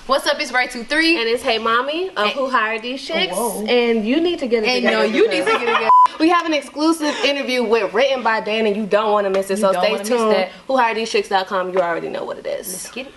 What's up? It's Right23. And it's Hey Mommy of Who Hired These Chicks. Oh, and you need to get it together. No, you need to get it together. We have an exclusive interview with Written by Daynin. You don't want to miss it, so stay tuned. WhoHiredTheseChicks.com. You already know what it is. Let's get it.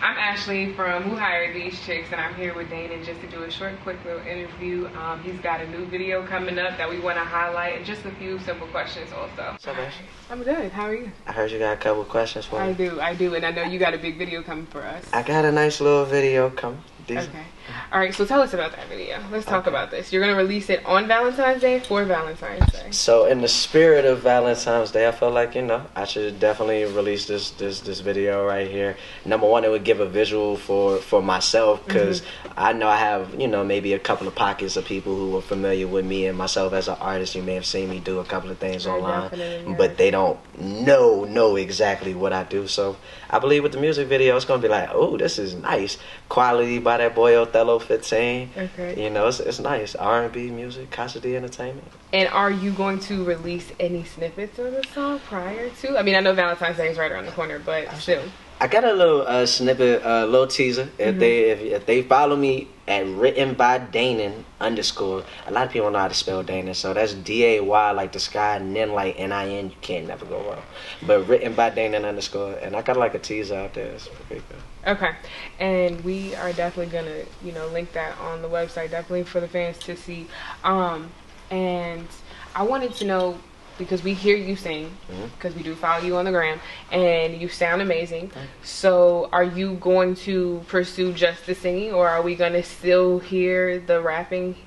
I'm Ashley from Who Hired These Chicks, and I'm here with Daynin just to do a short, quick little interview. He's got a new video coming up that we want to highlight, and just a few simple questions also. What's up, Ashley? I'm good. How are you? I heard you got a couple questions for me. I do, and I know you got a big video coming for us. I got a nice little video coming. Okay. All right, so tell us about that video. Let's talk about this. You're going to release it on Valentine's Day for Valentine's Day. So in the spirit of Valentine's Day, I felt like, I should definitely release this video right here. Number one, it would give a visual for myself, because I know I have, maybe a couple of pockets of people who are familiar with me and myself as an artist. You may have seen me do a couple of things online, but they don't know exactly what I do. So I believe with the music video, it's going to be like, oh, this is nice. Quality by that boy Othello 15. Okay. It's nice. R&B music, Cassidy Entertainment. And are you going to release any snippets of the song prior to? I mean, I know Valentine's Day is right around the corner, but still. I got a little snippet, a little teaser. If they follow me at WrittenbyDaynin _, a lot of people know how to spell Daynin, so that's D-A-Y like the sky, Nin like N-I-N. You can't never go wrong. But WrittenbyDaynin _, and I got like a teaser out there. It's pretty good. Okay, and we are definitely gonna, link that on the website, definitely for the fans to see. And I wanted to know, because we hear you sing, because we do follow you on the gram, and you sound amazing. So are you going to pursue just the singing, or are we going to still hear the rapping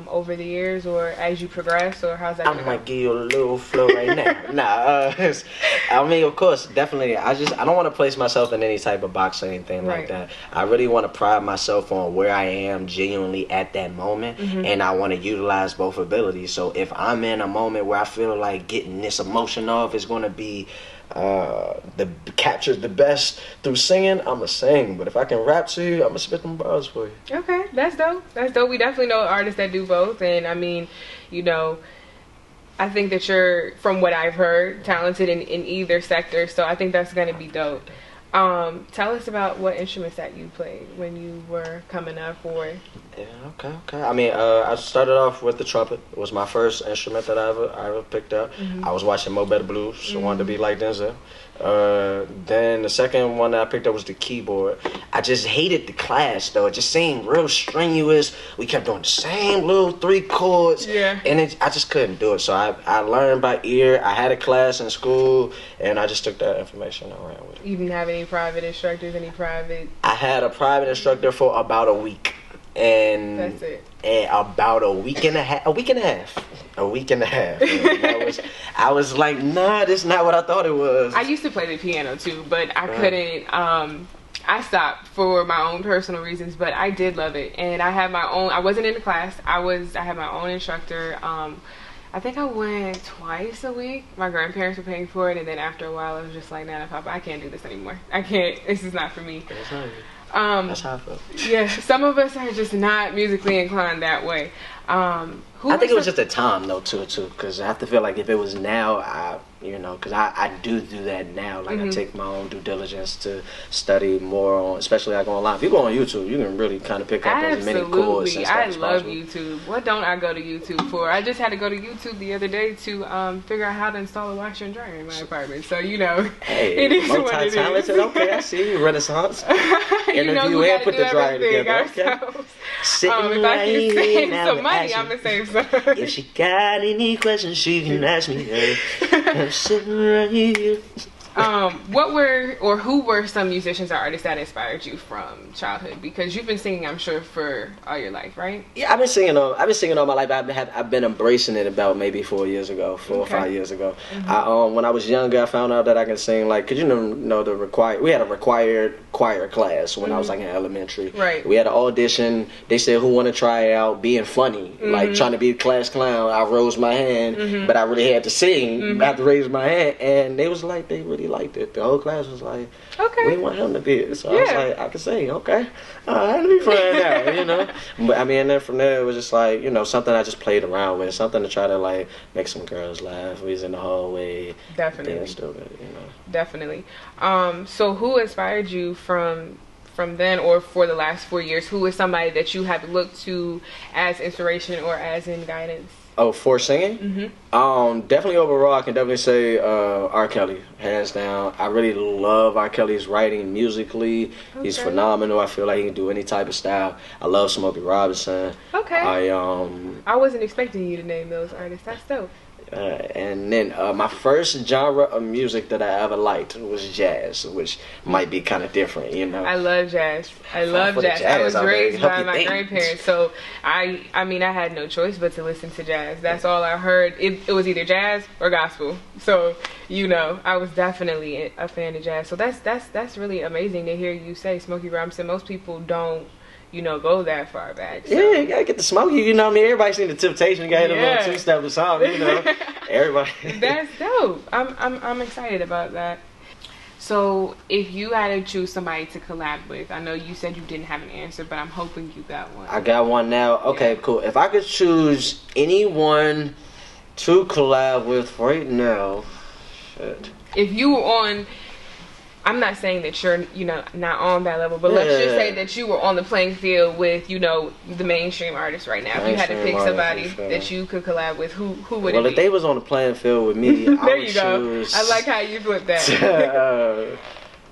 over the years, or as you progress, or how's that going? I might give you a little flow right now. I mean, of course, definitely. I don't want to place myself in any type of box or anything like that. I really want to pride myself on where I am genuinely at that moment, and I want to utilize both abilities. So if I'm in a moment where I feel like getting this emotion off is going to be captures the best through singing, I'ma sing. But if I can rap to you, I'ma spit them bars for you. Okay, that's dope. That's dope. We definitely know artists that do both, and I mean, I think that you're, from what I've heard, talented in either sector, so I think that's gonna be dope. Tell us about what instruments that you played when you were coming up, or... Yeah, okay. I mean, I started off with the trumpet. It was my first instrument that I ever picked up. I was watching Mo Better Blues, so I wanted to be like Denzel. Then the second one that I picked up was the keyboard. I just hated the class, though. It just seemed real strenuous. We kept doing the same little 3 chords, and I just couldn't do it. So I learned by ear. I had a class in school, and I just took that information and ran with it. You didn't have any private instructors, I had a private instructor for about a week. And that's it. And about a week and a half. I was like, nah, this is not what I thought it was. I used to play the piano too, but I couldn't. I stopped for my own personal reasons, but I did love it, and I had my own. I wasn't in the class. I had my own instructor. I think I went twice a week. My grandparents were paying for it, and then after a while, I was just like, nah, Papa, I can't do this anymore. I can't. This is not for me. That's how I felt. Yeah, some of us are just not musically inclined that way. I think it was just a time though too, because I have to feel like if it was now, because I do that now. Like I take my own due diligence to study more on, especially like online. If you go on YouTube, you can really kind of pick up as many chords and stuff as possible. I love YouTube. What don't I go to YouTube for? I just had to go to YouTube the other day to figure out how to install a washer and dryer in my apartment. So hey, it is what it is. Okay, I see you. Renaissance. Interview and put the dryer together. Okay. If I can save some money, I'm gonna save some. If she got any questions, she can ask me. I'm sitting right here. Who were some musicians or artists that inspired you from childhood? Because you've been singing, I'm sure, for all your life, right? Yeah, I've been singing all my life. I've been embracing it about maybe 4 or 5 years ago. When I was younger, I found out that I can sing, like, cause we had a required choir class when I was like in elementary. Right. We had an audition. They said, who want to try out being funny, like trying to be a class clown. I rose my hand, but I really had to sing. I had to raise my hand, and they was like, they really liked it. The whole class was like, okay, we want him to be it. So I was like, I can sing, okay. Let me find out, But I mean, and then from there, it was just like, something I just played around with, something to try to like make some girls laugh. We was in the hallway. Definitely. Still good, Definitely. So who inspired you from from then or for the last 4 years, who is somebody that you have looked to as inspiration or as in guidance? Oh, for singing? Definitely overall, I can definitely say R. Kelly, hands down. I really love R. Kelly's writing musically. Okay. He's phenomenal. I feel like he can do any type of style. I love Smokey Robinson. Okay. I wasn't expecting you to name those artists. That's dope. And then my first genre of music that I ever liked was jazz, which might be kind of different, you know. I love jazz. I love jazz. I was raised by my grandparents, so I mean, I had no choice but to listen to jazz. That's all I heard. It was either jazz or gospel. So, you know, I was definitely a fan of jazz. So that's really amazing to hear you say Smokey Robinson. Most people don't, you know, go that far back. So. Yeah, you gotta get the Smokey, you know what I mean? Everybody's seen the Temptation, you gotta hit a little two-step or something, you know. Everybody. That's dope. I'm excited about that. So if you had to choose somebody to collab with, I know you said you didn't have an answer, but I'm hoping you got one. I got one now. Okay, cool. If I could choose anyone to collab with right now, shit. If you were on, I'm not saying that you're, you know, not on that level, but let's just say that you were on the playing field with, you know, the mainstream artists right now. If you had to pick somebody that you could collab with, who would it be? Well, if they was on the playing field with me, there I would you go. choose... I like how you put that.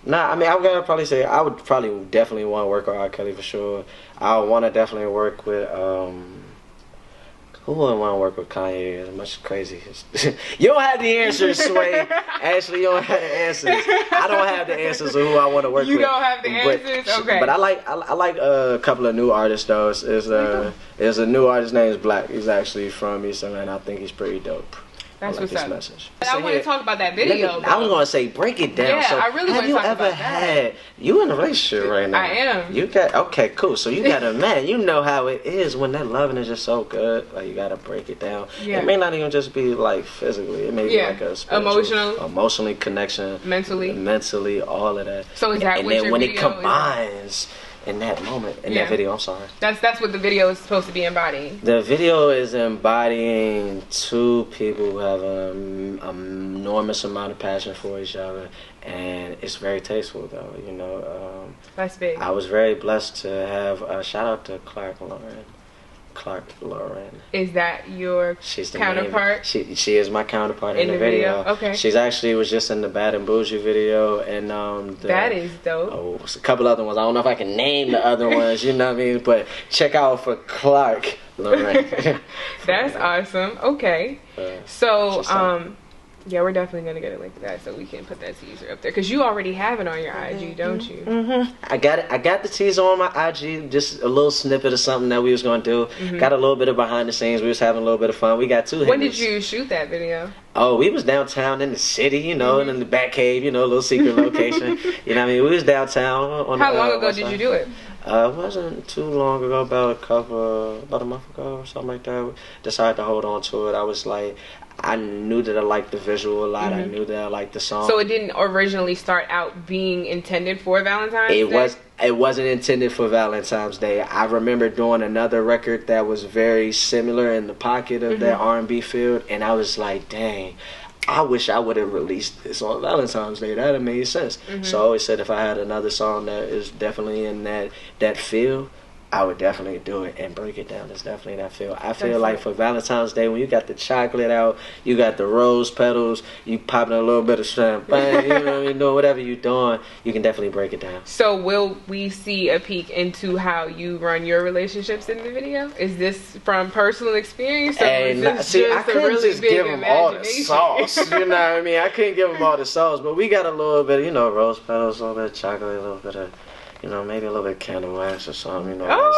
Nah, I mean, I'm gonna probably say I would probably definitely want to work with R. Kelly for sure. I would want to definitely work with who wouldn't want to work with Kanye? As much crazy. You don't have the answers, Sway. Actually, you don't have the answers. I don't have the answers of who I want to work with. You don't have the answers? Okay. But I like a couple of new artists though. There's a new artist named Black. He's actually from East Atlanta. I think he's pretty dope. That's what's up. Message. I want to talk about that video. I was gonna say break it down. Yeah, so I really want to talk about that. You in a relationship right now? I am. You got okay, cool. So you got a man. You know how it is when that loving is just so good. Like you gotta break it down. Yeah. It may not even just be like physically. It may be like a spiritual, emotionally connection, mentally, all of that. So is that and what then your when video it combines. In that moment, in that video, I'm sorry. That's what the video is supposed to be embodying. The video is embodying two people who have an enormous amount of passion for each other, and it's very tasteful, though. You know, that's big. I was very blessed to have a shout out to Clark Lauren. Is that your counterpart? She is my counterpart in the video. Okay. She's actually was just in the Bad and Bougie video, and that is dope. Oh, a couple other ones. I don't know if I can name the other ones. You know what I mean? But check out for Clark Lauren. That's awesome. Okay. So yeah, we're definitely gonna get a link to that so we can put that teaser up there because you already have it on your IG, don't you? I got it. I got the teaser on my IG. Just a little snippet of something that we was gonna do. Got a little bit of behind the scenes. We was having a little bit of fun. We got two. When did you shoot that video? Oh, we was downtown in the city, you know, and in the back cave, you know, a little secret location. You know what I mean? We was downtown. How long ago did you do it? It wasn't too long ago, about a month ago or something like that. Decided to hold on to it. I was like, I knew that I liked the visual a lot. I knew that I liked the song. So it didn't originally start out being intended for Valentine's Day? It wasn't intended for Valentine's Day. I remember doing another record that was very similar in the pocket of that R&B field, and I was like, dang, I wish I would have released this on Valentine's Day. That would have made sense. So I always said if I had another song that is definitely in that field, I would definitely do it and break it down. It's definitely that feel. I feel like for Valentine's Day, when you got the chocolate out, you got the rose petals, you popping a little bit of champagne, you know what I mean, doing whatever you're doing, you can definitely break it down. So will we see a peek into how you run your relationships in the video? Is this from personal experience, or is this I couldn't just give them all the sauce. You know what I mean? I couldn't give them all the sauce, but we got a little bit, you know, rose petals, a little bit of chocolate, a little bit of, you know, maybe a little bit of candle wax or something, you know.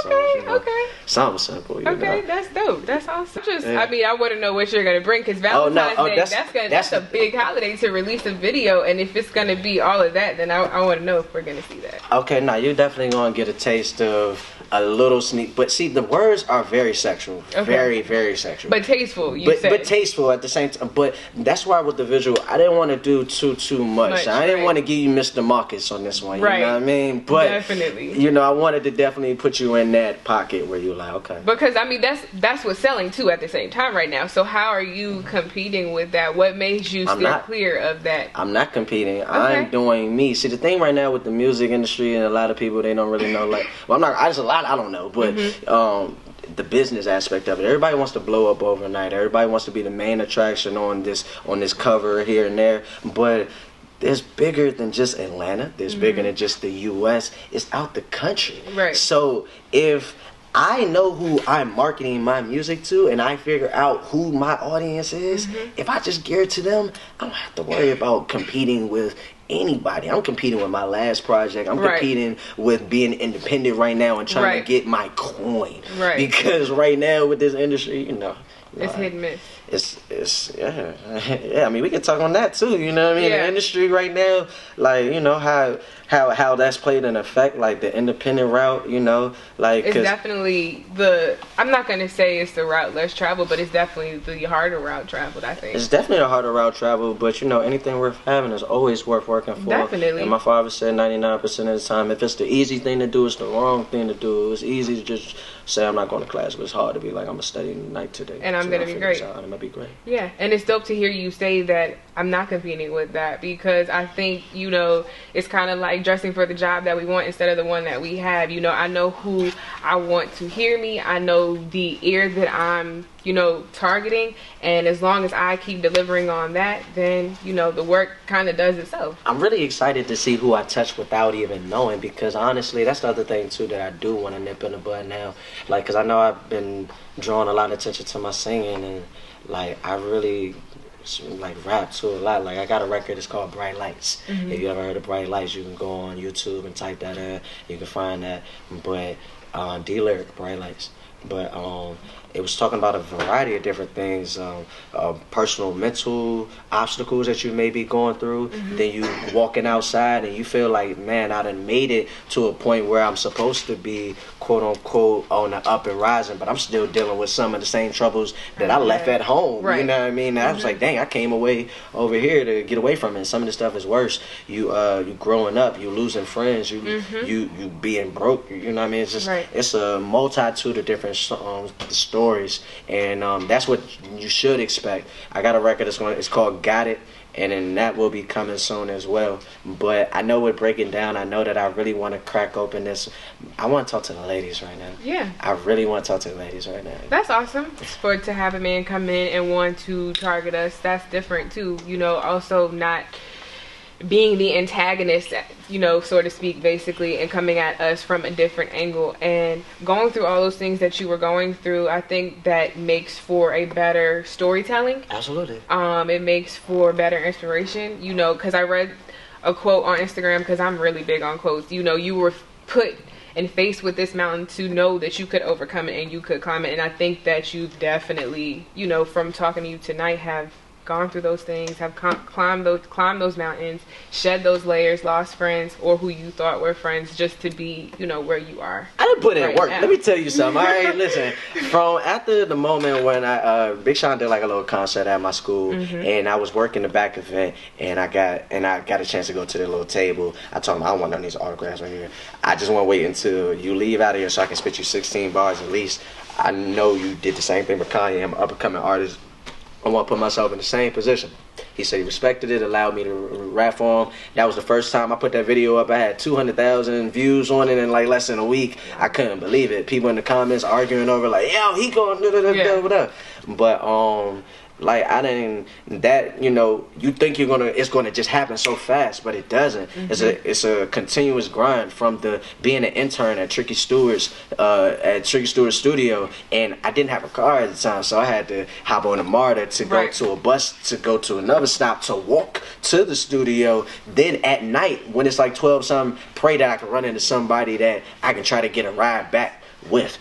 Okay. Something simple, you know. That's dope. That's awesome. I mean, I want to know what you're going to bring, because Valentine's Day, that's a big holiday to release a video, and if it's going to be all of that, then I want to know if we're going to see that. Okay, now you're definitely going to get a taste of a little sneak. But see, the words are very sexual, very, very sexual. But tasteful, but tasteful at the same time. But that's why with the visual, I didn't want to do too much. I didn't want to give you Mr. Marcus on this one. You know what I mean? But definitely, you know, I wanted to definitely put you in that pocket where you're like, okay. Because I mean, that's what's selling too at the same time right now. So how are you competing with that? What made you steer clear of that? I'm not competing. I'm doing me. See, the thing right now with the music industry and a lot of people, they don't really know. Like, well, I'm not. There's a lot I don't know, but the business aspect of it. Everybody wants to blow up overnight. Everybody wants to be the main attraction on this cover here and there, but there's bigger than just Atlanta. There's bigger than just the U.S. It's out the country. Right. So if I know who I'm marketing my music to and I figure out who my audience is, if I just gear it to them, I don't have to worry about competing with anybody. I'm competing with my last project. I'm competing with being independent right now and trying to get my coin. Right. Because right now with this industry, you know, it's hit and miss. It's yeah. I mean, we can talk on that too. You know what I mean? The industry right now, like, you know, how that's played an effect, like the independent route. You know, like it's definitely I'm not gonna say it's the route less traveled, but it's definitely the harder route traveled. I think it's definitely a harder route traveled, but you know, anything worth having is always worth working for. Definitely. And my father said 99% of the time, if it's the easy thing to do, it's the wrong thing to do. It's easy to just say I'm not going to class, but it's hard to be like, I'm gonna study night today and I'm gonna be great. I'm gonna be great. Yeah, and it's dope to hear you say that I'm not competing with that, because I think, you know, it's kind of like dressing for the job that we want instead of the one that we have. You know, I know who I want to hear me. I know the ear that I'm, you know, targeting, and as long as I keep delivering on that, then, you know, the work kind of does itself. I'm really excited to see who I touch without even knowing, because honestly, that's the other thing too that I do want to nip in the bud now. Like, because I know I've been drawing a lot of attention to my singing, and like I really like rap too a lot. Like, I got a record, it's called Bright Lights. If you ever heard of Bright Lights, you can go on YouTube and type that in, you can find that. But D-Lyric, Bright Lights. But it was talking about a variety of different things, personal, mental obstacles that you may be going through. Then you walking outside and you feel like, man, I done made it to a point where I'm supposed to be, quote unquote, on the up and rising, but I'm still dealing with some of the same troubles that I left at home. You know what I mean? And I was like, dang, I came away over here to get away from it. And some of the stuff is worse. You growing up, you losing friends, you being broke. You know what I mean? It's just it's a multitude of different stories, and that's what you should expect. I got a record it's called Got It, and then that will be coming soon as well. But I know with breaking down, I know that I really want to crack open this. I want to talk to the ladies right now. Yeah, I really want to talk to the ladies right now. That's awesome. To have a man come in and want to target us, that's different too. You know, also not being the antagonist, you know, so to speak, basically, and coming at us from a different angle and going through all those things that you were going through. I think that makes for a better storytelling. Absolutely. It makes for better inspiration, you know, because I read a quote on Instagram, because I'm really big on quotes. You know, you were put and faced with this mountain to know that you could overcome it and you could climb it. And I think that you've definitely, you know, from talking to you tonight, have gone through those things, have climbed those mountains, shed those layers, lost friends or who you thought were friends, just to be, you know, where you are. I didn't put in work. Now. Let me tell you something. All right, listen. From after the moment when I Big Sean did like a little concert at my school, and I was working the back of it, and I got a chance to go to the little table. I told him I don't want none of these autographs right here. I just want to wait until you leave out of here so I can spit you 16 bars at least. I know you did the same thing with Kanye. I'm an up and coming artist. I want to put myself in the same position. He said he respected it, allowed me to rap for him. That was the first time I put that video up. I had 200,000 views on it in like less than a week. I couldn't believe it. People in the comments arguing over like, yo, he going da-da-da-da-da. But like I didn't, that, you know, you think it's gonna just happen so fast, but it doesn't. It's a continuous grind from being an intern at Tricky Stewart's studio, and I didn't have a car at the time, so I had to hop on a MARTA to go to a bus to go to another stop to walk to the studio. Then at night when it's like 12 something, pray that I can run into somebody that I can try to get a ride back with,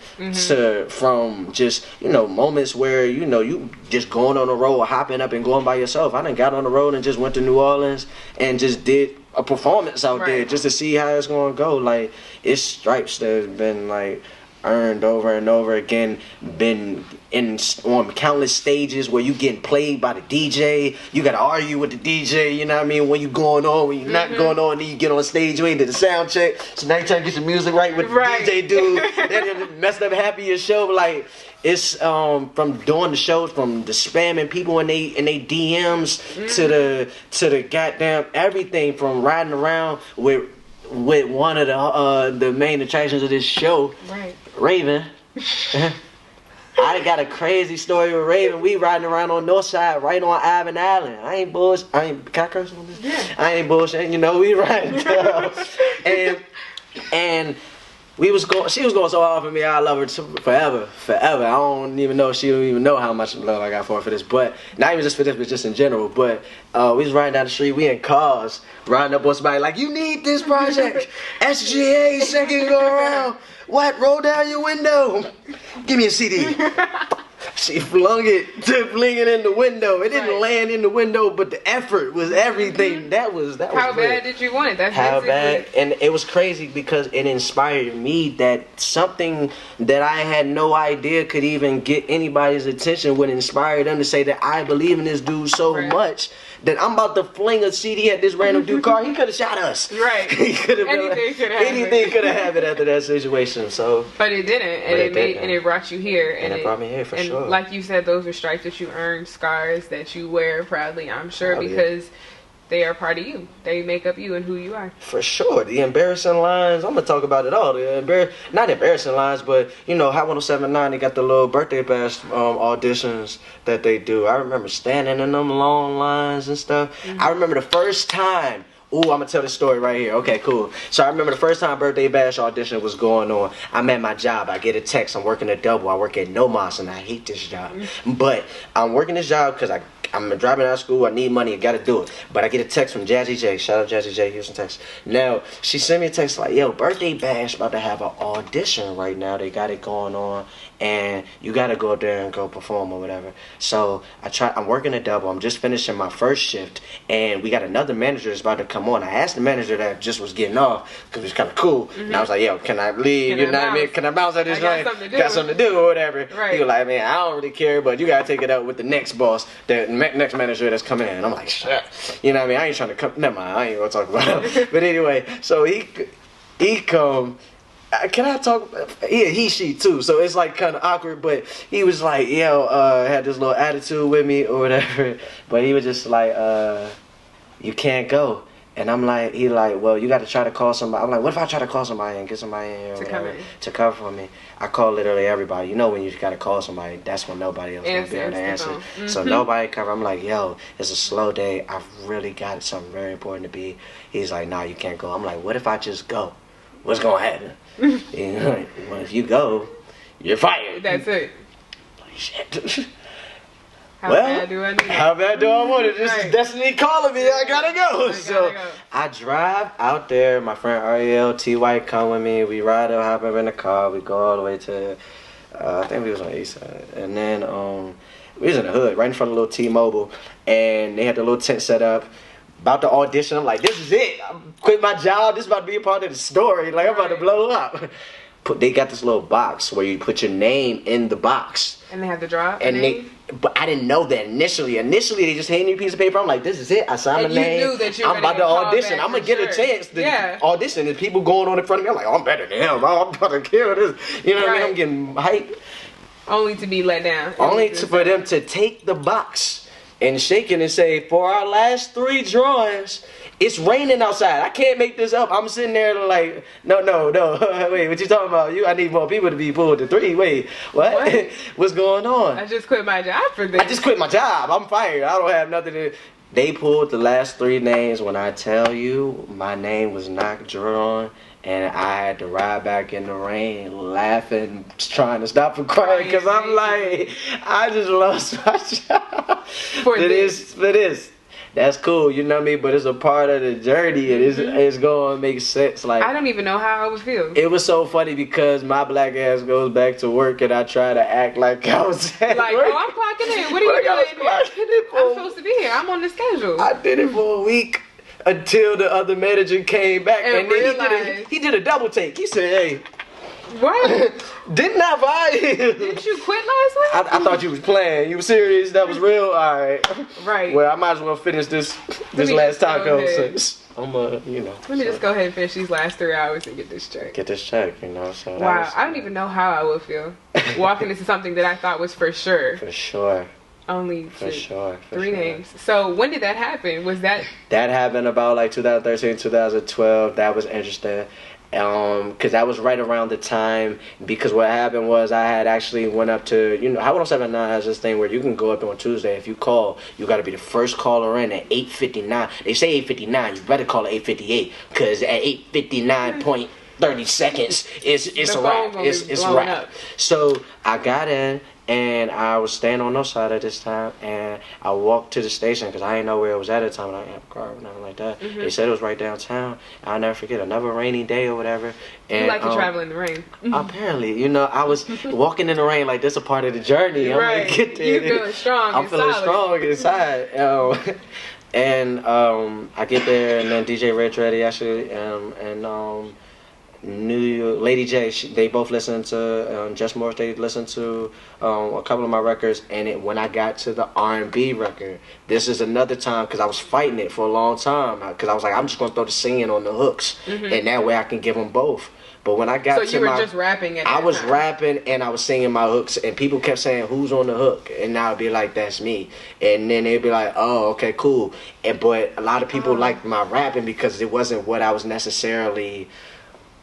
from just, you know, moments where, you know, you just going on the road, hopping up and going by yourself. I done got on the road and just went to New Orleans and just did a performance out there Right. just to see how it's gonna go. Like, it's stripes that have been like earned over and over again, been on countless stages where you getting played by the DJ. You gotta argue with the DJ, you know what I mean, when you going on, when you're not going on, then you get on stage, you ain't did the sound check, so now you trying to get your music right with the DJ dude. That messed up half of your show. But like, it's from doing the shows, from the spamming people in they DMs to the goddamn everything, from riding around with one of the main attractions of this show, Right. Raven. I got a crazy story with Raven. We riding around on North Side, right on Ivan Island. Can I curse on this? Yeah. I ain't bullshitting, you know, we riding down. and she was going so hard for me. I love her forever. I don't even know, she don't even know how much love I got for her for this. But not even just for this, but just in general. But we was riding down the street, we in cars, riding up on somebody like, you need this project. SGA, second go around. What? Roll down your window. Give me a CD. She flung it in the window. It didn't land in the window, but the effort was everything. That was How great. bad did you want it? That's How basically bad? And it was crazy because it inspired me that something that I had no idea could even get anybody's attention would inspire them to say that I believe in this dude so much that I'm about to fling a CD at this random dude car. He could have shot us. Right. He could have anything could have happened after that situation. So, but it didn't, and it brought you here, and it brought me here for and sure. Like you said, those are stripes that you earned, scars that you wear proudly. I'm sure because they are part of you. They make up you and who you are. For sure. The embarrassing lines, I'm going to talk about it all. Not embarrassing lines, but, you know, Hot 107.9, they got the little birthday bash auditions that they do. I remember standing in them long lines and stuff. I remember the first time. Ooh, I'm going to tell this story right here. Okay, cool. So I remember the first time birthday bash audition was going on. I'm at my job. I get a text. I'm working a double. I work at No Mas, and I hate this job. But I'm working this job because I'm driving out of school. I need money. I got to do it. But I get a text from Jazzy J. Shout out Jazzy J. Houston, Texas. Now, she sent me a text like, yo, birthday bash about to have an audition right now. They got it going on. And you got to go up there and go perform or whatever. So I'm working a double. I'm just finishing my first shift. And we got another manager that's about to come on. I asked the manager that just was getting off because it was kind of cool. And I was like, yo, can I leave? You know what I mean? Can I bounce at this joint? Got something to do or whatever. Right. He was like, man, I don't really care, but you got to take it out with the next boss, the next manager that's coming in. I'm like, shit. You know what I mean? I ain't trying to come. Never mind. I ain't going to talk about it. But anyway, so he come. Can I talk? Yeah, she too. So it's like kind of awkward, but he was like, yo, had this little attitude with me or whatever. But he was just like, you can't go. And I'm like, he like, well, you got to try to call somebody. I'm like, what if I try to call somebody and get somebody in here to cover for me? I call literally everybody. You know when you got to call somebody, that's when nobody else going to be able to answer. So nobody cover. I'm like, yo, it's a slow day. I've really got something very important to be. He's like, nah, you can't go. I'm like, what if I just go? What's going to happen? You know, well, if you go, you're fired. That's it. Like, shit. How bad do I need it? How bad do I want it? This is destiny calling me. I gotta go. I drive out there. My friend Ariel T. White come with me. We ride up, hop up in the car. We go all the way to, I think we was on the east side. And then we was in the hood, right in front of the little T-Mobile. And they had the little tent set up. About to audition. I'm like, this is it. I quit my job. This is about to be a part of the story. Like, I'm about to blow up. They got this little box where you put your name in the box. And they have to drop But I didn't know that initially. Initially, they just handed me a piece of paper. I'm like, this is it. I signed my name. Knew that I'm about to audition. I'm going to get a chance to audition. There's people going on in front of me. I'm like, oh, I'm better than him. Oh, I'm about to kill this. You know what I mean? I'm getting hyped. Only to be let down. For them to take the box and shake it and say, for our last 3 drawings, it's raining outside. I can't make this up. I'm sitting there like, no. Wait, what you talking about? I need more people to be pulled to 3. Wait, what? What's going on? I just quit my job for this. I just quit my job. I'm fired. I don't have nothing to... They pulled the last 3 names. When I tell you, my name was not drawn. And I had to ride back in the rain, laughing, trying to stop from crying, because I'm like, I just lost my job. For this. That's cool, you know what I mean? But it's a part of the journey, and it's going to make sense. Like, I don't even know how I would feel. It was so funny because my black ass goes back to work, and I try to act like I was at like, work. Oh, I'm clocking in. What are you doing? I'm supposed to be here. I'm on the schedule. I did it for a week. until the other manager came back And then he did a double take. He said, "Hey, What? didn't I buy?" Didn't you quit last week? I thought you was playing. You were serious? That was real? All right. Right. Well, I might as well finish this me last just go taco. ahead. So I'm you know. Let me just go ahead and finish these last 3 hours and get this check. Get this check, you know. So Wow, I don't even know how I would feel walking into something that I thought was for sure. For sure. Only For sure. three names. So when did that happen? Was that? That happened about like 2013, 2012. That was interesting. Because that was right around the time, because what happened was I had actually went up to, you know, Hot 107.9 has this thing where you can go up on Tuesday. If you call, you got to be the first caller in at 8:59. They say 8:59, you better call at 8:58, because at 8:59.30 seconds, it's a wrap. It's a wrap. So I got in, and I was staying on no side at this time, and I walked to the station because I didn't know where it was at the time, and I didn't have a car or nothing like that. They said it was right downtown. I'll never forget, another rainy day or whatever. And, You like to travel in the rain. Apparently, you know, I was walking in the rain like this a part of the journey. I'm Right. like, get there. You feeling strong. I'm feeling strong inside. And I get there, and then DJ Rich Ready actually, and Lady J, they both listen to Just Morris. They listen to a couple of my records, and when I got to the R&B record, this is another time because I was fighting it for a long time because I was like, I'm just gonna throw the singing on the hooks, and that way I can give them both. But when I got so you were just rapping. I was rapping and I was singing my hooks, and people kept saying, "Who's on the hook?" And I'd be like, "That's me." And then they'd be like, "Oh, okay, cool." But a lot of people liked my rapping because it wasn't what I was necessarily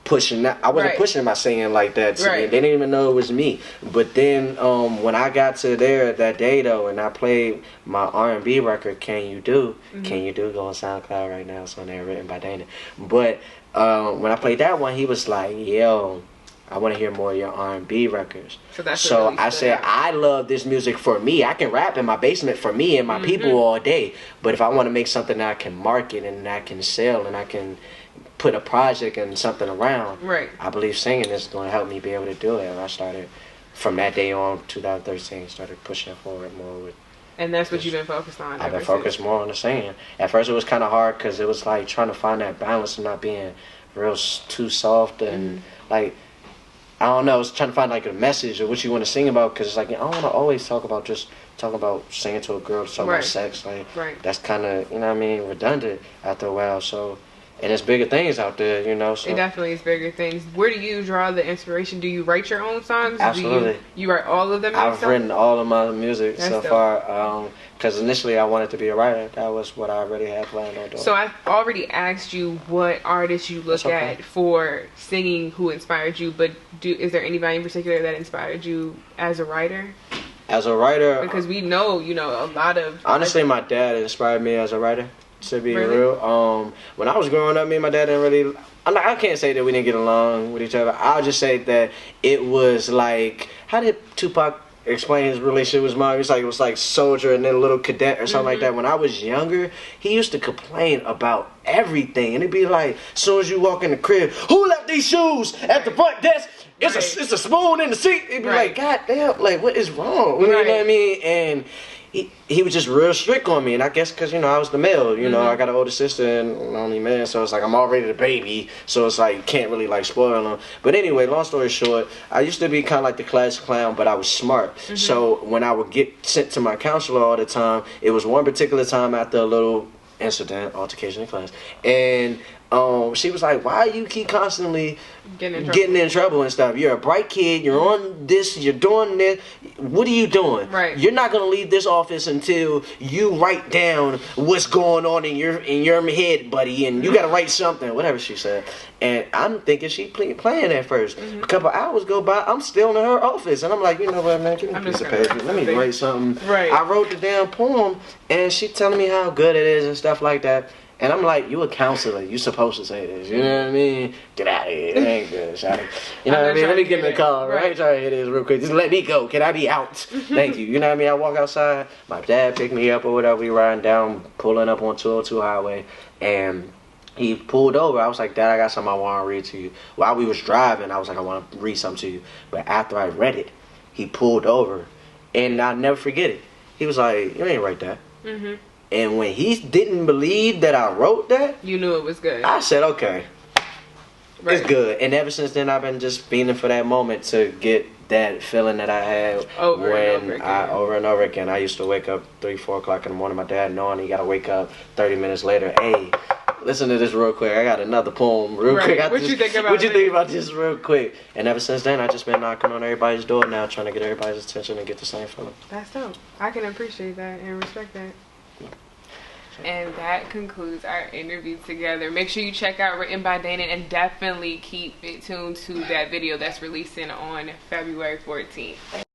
pushing. I wasn't pushing my singing like that to me. They didn't even know it was me. But then when I got to there that day though, and I played my R&B record, Can You Do, Can You Do, go on SoundCloud right now. It's on there, written by Daynin. But when I played that one, he was like, "Yo, I want to hear more of your R&B records." So I said, I love this music for me. I can rap in my basement for me and my people all day. But if I want to make something that I can market and I can sell and I can put a project and something around, I believe singing is going to help me be able to do it. And I started, from that day on, 2013, started pushing forward more with. And that's what you've been focused on. I've been focused more on the singing. At first it was kind of hard because it was like trying to find that balance of not being real too soft and like, I don't know, it's trying to find like a message or what you want to sing about, because it's like, I don't want to always talk about just talking about singing to a girl, talking about sex. Like, that's kind of, you know what I mean, redundant after a while. So, and there's bigger things out there, you know. So. It definitely is bigger things. Where do you draw the inspiration? Do you write your own songs? Absolutely. You write all of them yourself? I've written all of my music so dope. Far. Because initially I wanted to be a writer. That was what I already had planned on doing. So I've already asked you what artists you look at for singing, who inspired you. But is there anybody in particular that inspired you as a writer? As a writer? Because we know, you know, a lot of... Honestly, my dad inspired me as a writer. To be real, when I was growing up, me and my dad didn't really. I can't say that we didn't get along with each other. I'll just say that it was like, how did Tupac explain his relationship with his mom? It was like soldier and then a little cadet or something like that. When I was younger, he used to complain about everything, and it'd be like, as soon as you walk in the crib, who left these shoes at the front desk? It's a spoon in the seat. It'd be like, God damn, like what is wrong? You know what I mean? And he was just real strict on me, and I guess because, you know, I was the male, you know, I got an older sister and an only man, so it's like I'm already the baby, so it's like, can't really like spoil him. But anyway, long story short, I used to be kind of like the class clown, but I was smart. So when I would get sent to my counselor all the time, it was one particular time after a little altercation in class, and she was like, "Why you keep constantly getting in trouble and stuff? You're a bright kid. You're on this. You're doing this. What are you doing? You're not gonna leave this office until you write down what's going on in your head, buddy. And you gotta write something." Whatever she said. And I'm thinking she playing at first. A couple hours go by. I'm still in her office, and I'm like, you know what, man? Give me a piece of paper. Let me write something. I wrote the damn poem, and she telling me how good it is and stuff like that. And I'm like, you a counselor. You supposed to say this. You know what I mean? Get out of here. It ain't good, shawty. You know what I mean? Let me get in the car. Right? I ain't trying to hit this real quick. Just let me go. Can I be out? Thank you. You know what I mean? I walk outside. My dad picked me up or whatever. We riding down, pulling up on 202 highway. And he pulled over. I was like, Dad, I got something I want to read to you. While we was driving, I was like, I want to read something to you. But after I read it, he pulled over. And I'll never forget it. He was like, you ain't write that. And when he didn't believe that I wrote that, you knew it was good. I said, okay, Right. it's good. And ever since then, I've been just feeling for that moment to get that feeling that I had over and over again. I used to wake up 3, 4 o'clock in the morning. My dad knowing he got to wake up 30 minutes later. Hey, listen to this real quick. I got another poem real quick. What you think about What you think about this real quick? And ever since then, I just been knocking on everybody's door now, trying to get everybody's attention and get the same feeling. That's dope. I can appreciate that and respect that. And that concludes our interview together. Make sure you check out Written by Daynin and definitely keep it tuned to that video that's releasing on February 14th.